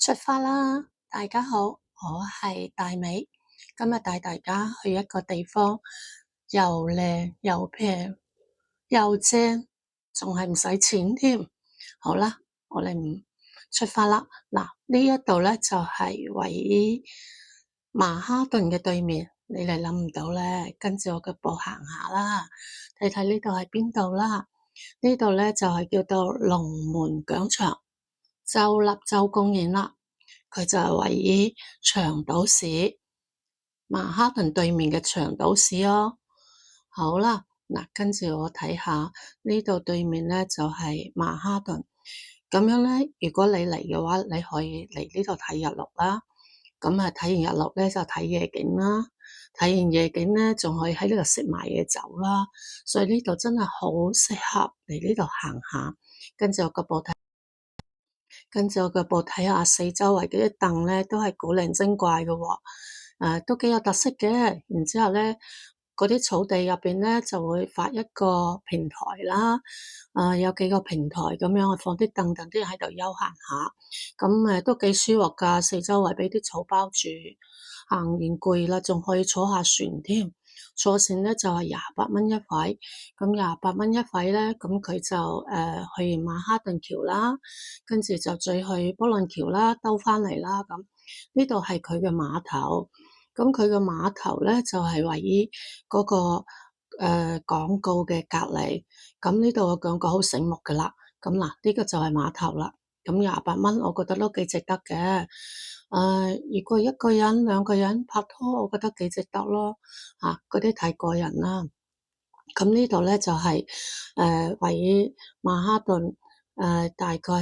出發啦！大家好，我係大美，今日帶大家去一個地方，又靚又平又正，仲係唔使錢添。好啦，我哋唔出發啦。嗱，呢一度咧就係位於曼哈頓嘅對面，你哋諗唔到咧，跟住我嘅步行下啦，睇睇呢度係邊度啦。呢度咧就係叫做龍門廣場。州立州公園啦，佢就係位於長島市，曼哈頓對面嘅長島市哦。好啦，嗱，跟住我睇下呢度對面咧就係曼哈頓，咁樣咧，如果你嚟嘅話，你可以嚟呢度睇日落啦。咁啊，睇完日落咧就睇夜景啦，睇完夜景咧仲可以喺呢度食埋嘢走啦，所以呢度真係好適合嚟呢度行下。跟住我腳步睇下四周圍嗰啲凳咧，都係古靈精怪嘅喎，都幾有特色嘅。然之後咧，嗰啲草地入邊咧就會發一個平台啦，有幾個平台咁樣，放啲凳，等啲人喺度休閒下，咁都幾舒服㗎。四周圍俾啲草包住，行完攰啦，仲可以坐下船添。坐船咧就係28蚊一位，咁28蚊一位咧，咁佢就去完曼哈頓橋啦，跟住就再去波浪橋啦，兜返嚟啦。咁呢度係佢嘅碼頭，咁佢嘅碼頭咧就係位於嗰個廣告嘅隔離。咁呢度嘅廣告好醒目噶啦。咁嗱，呢個就係碼頭啦。咁28蚊，我覺得都幾值得嘅。如果一個人、兩個人拍拖，我覺得幾值得咯。嗰啲睇個人啦。咁呢度咧就係位於曼哈頓，大概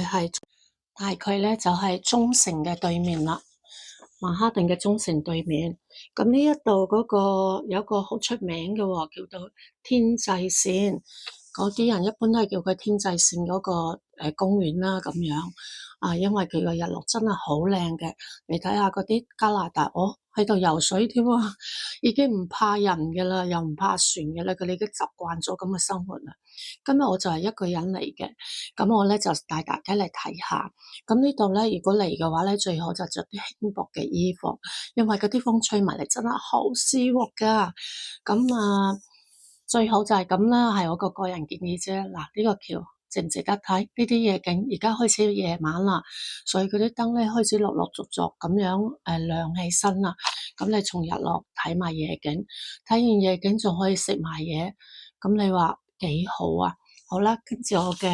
咧就係中城嘅對面啦。曼哈頓嘅中城對面，咁呢一度嗰個有個好出名嘅喎，叫做天際線。嗰啲人一般都係叫佢天際線嗰個公園啦咁樣。因為佢個日落真係好靚嘅。你睇下嗰啲加拿大，喺度游水添啊，已經唔怕人嘅啦，又唔怕船嘅啦，佢哋已經習慣咗咁嘅生活啦。今日我就係一個人嚟嘅，咁我咧就帶大家嚟睇下。咁呢度咧，如果嚟嘅話咧，最好就着啲輕薄嘅衣服，因為嗰啲風吹埋嚟真係好舒服噶。咁最好就係咁啦，係我個人建議啫。嗱，呢個橋值唔值得睇？呢啲夜景而家開始夜晚啦，所以嗰啲燈咧開始陸陸續續咁樣亮起身啦。咁你從日落睇埋夜景，睇完夜景仲可以食埋嘢，咁你話幾好啊？好啦，跟住我嘅